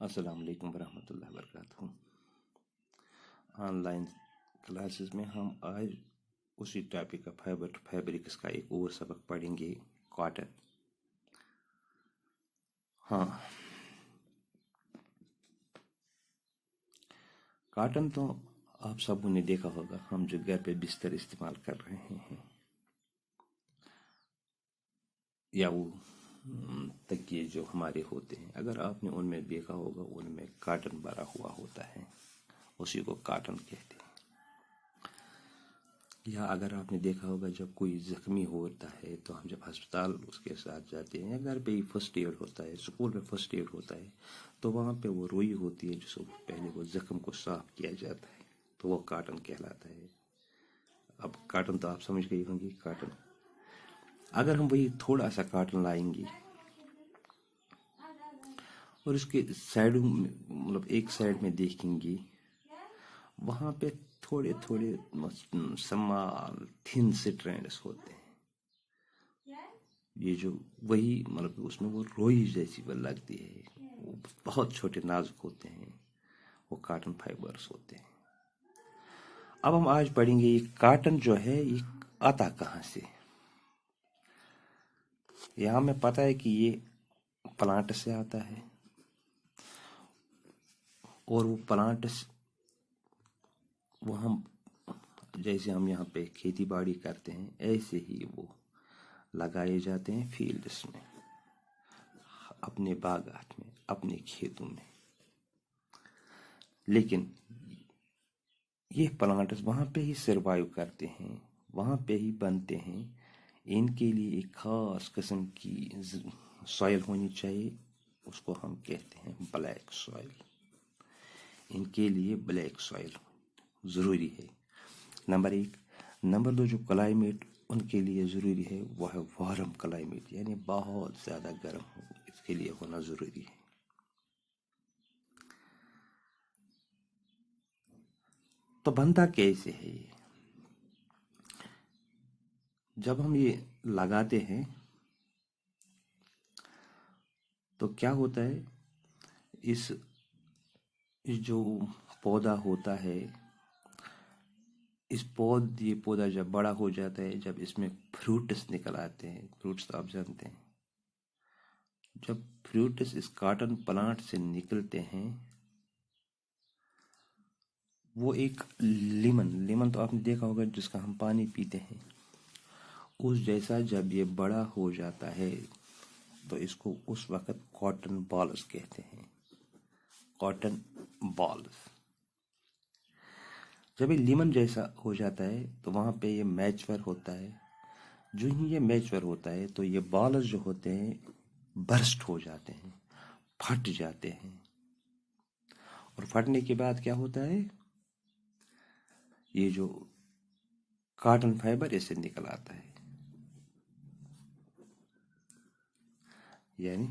السلام علیکم ورحمۃ اللہ وبرکاتہ۔ آن لائن کلاسز میں ہم آج اسی ٹاپک کا فیبرکس کا ایک اور سبق پڑھیں گے، کاٹن۔ ہاں، کاٹن تو آپ سبوں نے دیکھا ہوگا، ہم جو گھر پہ بستر استعمال کر رہے ہیں یا وہ تکیے جو ہمارے ہوتے ہیں، اگر آپ نے ان میں دیکھا ہوگا ان میں کاٹن بھرا ہوا ہوتا ہے، اسی کو کاٹن کہتے ہیں۔ یا اگر آپ نے دیکھا ہوگا جب کوئی زخمی ہوتا ہے تو ہم جب ہسپتال اس کے ساتھ جاتے ہیں یا گھر پہ ہی فرسٹ ایڈ ہوتا ہے، اسکول میں فرسٹ ایڈ ہوتا ہے، تو وہاں پہ وہ روئی ہوتی ہے جس کو پہلے وہ زخم کو صاف کیا جاتا ہے، تو وہ کاٹن کہلاتا ہے۔ اب کاٹن تو آپ سمجھ گئی ہوں گی، کاٹن۔ اگر ہم وہی تھوڑا سا کاٹن لائیں گے اور اس کے سائڈوں میں مطلب ایک سائڈ میں دیکھیں گے، وہاں پہ تھوڑے تھوڑے سمال تھن سٹرینڈس ہوتے ہیں، یہ جو وہی مطلب اس میں وہ روئی جیسی وہ لگتی ہے، وہ بہت چھوٹے نازک ہوتے ہیں، وہ کاٹن فائبرز ہوتے ہیں۔ اب ہم آج پڑھیں گے یہ کاٹن جو ہے یہ آتا کہاں سے۔ یہاں ہمیں پتہ ہے کہ یہ پلانٹ سے آتا ہے، اور وہ پلانٹس وہ ہم جیسے ہم یہاں پہ کھیتی باڑی کرتے ہیں ایسے ہی وہ لگائے جاتے ہیں فیلڈس میں، اپنے باغات میں، اپنے کھیتوں میں۔ لیکن یہ پلانٹس وہاں پہ ہی سروائیو کرتے ہیں، وہاں پہ ہی بنتے ہیں۔ ان کے لیے ایک خاص قسم کی سوائل ہونی چاہیے، اس کو ہم کہتے ہیں بلیک سوائل۔ ان کے لیے بلیک سوائل ضروری ہے، نمبر ایک۔ نمبر دو، جو کلائمیٹ ان کے لیے ضروری ہے وہ ہے وارم کلائمیٹ، یعنی بہت زیادہ گرم ہو، اس کے لیے ہونا ضروری ہے۔ تو بنتا کیسے ہے یہ؟ جب ہم یہ لگاتے ہیں تو کیا ہوتا ہے، اس جو پودا ہوتا ہے، یہ پودا جب بڑا ہو جاتا ہے، جب اس میں فروٹس نکل آتے ہیں، فروٹس تو آپ جانتے ہیں، جب فروٹس اس کاٹن پلانٹ سے نکلتے ہیں، وہ ایک لیمن تو آپ نے دیکھا ہوگا جس کا ہم پانی پیتے ہیں، اس جیسا جب یہ بڑا ہو جاتا ہے تو اس کو اس وقت کاٹن بالز کہتے ہیں، کاٹن بالز۔ جب یہ لیمن جیسا ہو جاتا ہے تو وہاں پہ یہ میچور ہوتا ہے، جو ہی یہ میچور ہوتا ہے تو یہ بالز جو ہوتے ہیں برسٹ ہو جاتے ہیں، پھٹ جاتے ہیں، اور پھٹنے کے بعد کیا ہوتا ہے، یہ جو کاٹن فائبر اس سے نکل آتا ہے۔ یعنی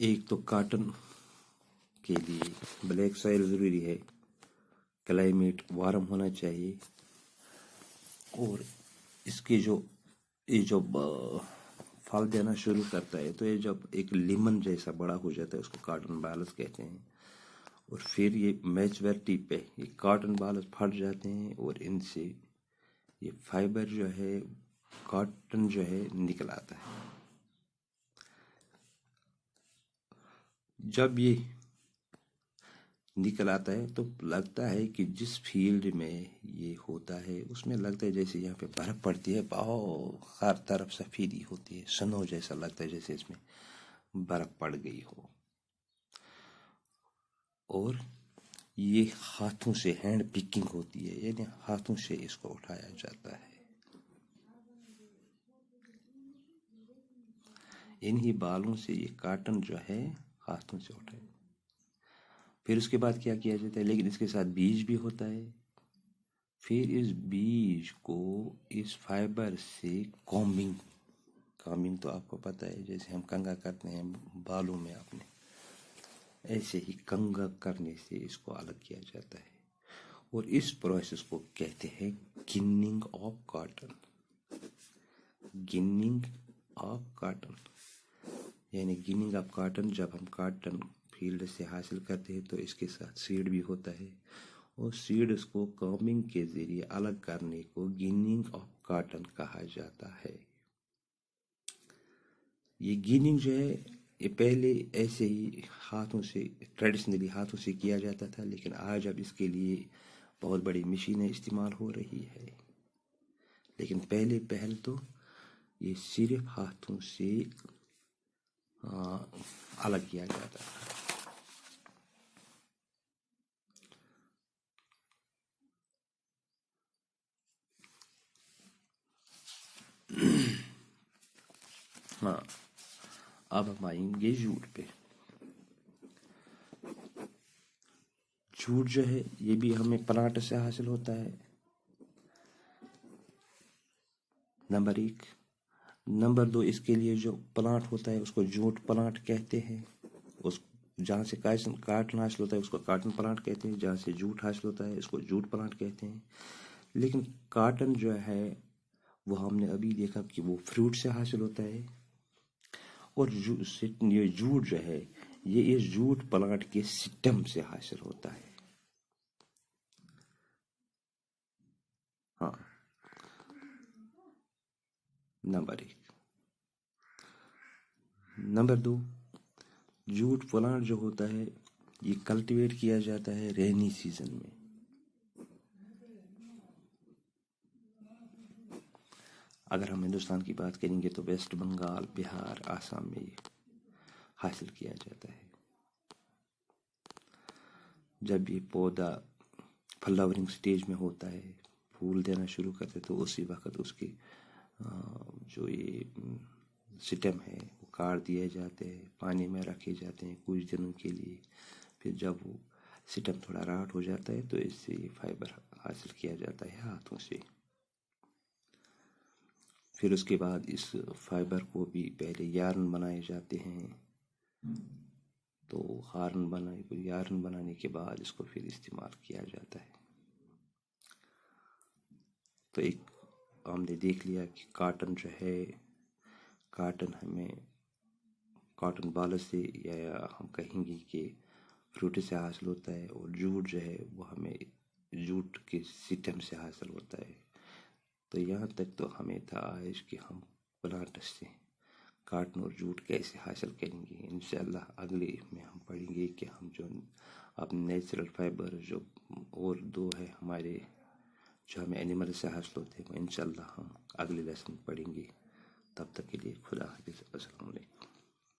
ایک تو کاٹن کے لیے بلیک سوائل ضروری ہے، کلائمیٹ وارم ہونا چاہیے، اور اس کے یہ جو پھل دینا شروع کرتا ہے تو یہ جب ایک لیمن جیسا بڑا ہو جاتا ہے اس کو کاٹن بالز کہتے ہیں، اور پھر یہ میچورٹی پہ یہ کاٹن بالز پھٹ جاتے ہیں اور ان سے یہ فائبر جو ہے، کاٹن جو ہے نکل آتا ہے۔ جب یہ نکل آتا ہے تو لگتا ہے کہ جس فیلڈ میں یہ ہوتا ہے اس میں لگتا ہے جیسے یہاں پہ برف پڑتی ہے، بہت ہر طرف سفیدی ہوتی ہے، سنو جیسا لگتا ہے جیسے اس میں برف پڑ گئی ہو، اور یہ ہاتھوں سے ہینڈ پکنگ ہوتی ہے، یعنی ہاتھوں سے اس کو اٹھایا جاتا ہے، انہی بالوں سے یہ کاٹن جو ہے ہاتھوں سے اٹھایا۔ پھر اس کے بعد کیا کیا جاتا ہے، لیکن اس کے ساتھ بیج بھی ہوتا ہے، پھر اس بیج کو اس فائبر سے کامنگ تو آپ کو پتہ ہے، جیسے ہم کنگا کرتے ہیں بالوں میں اپنے، ایسے ہی کنگا کرنے سے اس کو الگ کیا جاتا ہے، اور اس پروسیس کو کہتے ہیں گننگ آف کاٹن۔ یعنی گیننگ آف کاٹن، جب ہم کاٹن فیلڈ سے حاصل کرتے ہیں تو اس کے ساتھ سیڈ بھی ہوتا ہے، اور سیڈز کو کامبنگ کے ذریعے الگ کرنے کو گیننگ آف کاٹن کہا جاتا ہے۔ یہ گیننگ جو ہے یہ پہلے ایسے ہی ہاتھوں سے، ٹریڈیشنلی ہاتھوں سے کیا جاتا تھا، لیکن آج اب اس کے لیے بہت بڑی مشینیں استعمال ہو رہی ہے، لیکن پہل تو یہ صرف ہاتھوں سے الگ کیا جاتا تھا۔ ہاں، اب ہم آئیں گے جوٹ پہ۔ جوٹ جو ہے یہ بھی ہمیں پلانٹ سے حاصل ہوتا ہے، نمبر 1۔ نمبر 2، اس کے لیے جو پلانٹ ہوتا ہے اس کو جوٹ پلانٹ کہتے ہیں، اس جہاں سے کاٹن حاصل ہوتا ہے اس کو کاٹن پلانٹ کہتے ہیں، جہاں سے جوٹ حاصل ہوتا ہے اس کو جوٹ پلانٹ کہتے ہیں۔ لیکن کاٹن جو ہے وہ ہم نے ابھی دیکھا کہ وہ فروٹ سے حاصل ہوتا ہے، اور یہ جوٹ جو ہے یہ اس جوٹ پلانٹ کے سٹم سے حاصل ہوتا ہے۔ ہاں، نمبر 1۔ نمبر 2، جوٹ پلانٹ جو ہوتا ہے یہ کلٹیویٹ کیا جاتا ہے رینی سیزن میں۔ اگر ہم ہندوستان کی بات کریں گے تو ویسٹ بنگال، بہار، آسام میں یہ حاصل کیا جاتا ہے۔ جب یہ پودا فلاورنگ سٹیج میں ہوتا ہے، پھول دینا شروع کرتے تو اسی وقت اس کی جو یہ سٹم ہے وہ کاٹ دیے جاتے ہیں، پانی میں رکھے جاتے ہیں کچھ دنوں کے لیے، پھر جب وہ سٹم تھوڑا راٹ ہو جاتا ہے تو اس سے یہ فائبر حاصل کیا جاتا ہے ہاتھوں سے۔ پھر اس کے بعد اس فائبر کو بھی پہلے یارن بنائے جاتے ہیں، تو یارن بنانے کے بعد اس کو پھر استعمال کیا جاتا ہے۔ تو ایک ہم نے دیکھ لیا کہ کاٹن جو ہے، کاٹن ہمیں کاٹن بال سے یا ہم کہیں گے کہ فروٹ سے حاصل ہوتا ہے، اور جوٹ جو ہے وہ ہمیں جوٹ کے سٹم سے حاصل ہوتا ہے۔ تو یہاں تک تو ہمیں تھا آج کہ ہم پلانٹس سے کاٹن اور جوٹ کیسے حاصل کریں گے۔ انشاءاللہ اگلے میں ہم پڑھیں گے کہ ہم جو اب نیچرل فائبر جو اور 2 ہے ہمارے جو ہمیں اینیمل سے حاصل ہوتے ہیں، وہ انشاءاللہ ہم اگلے لیسن پڑھیں گے۔ تب تک کے لیے خدا حافظ، السلام علیکم۔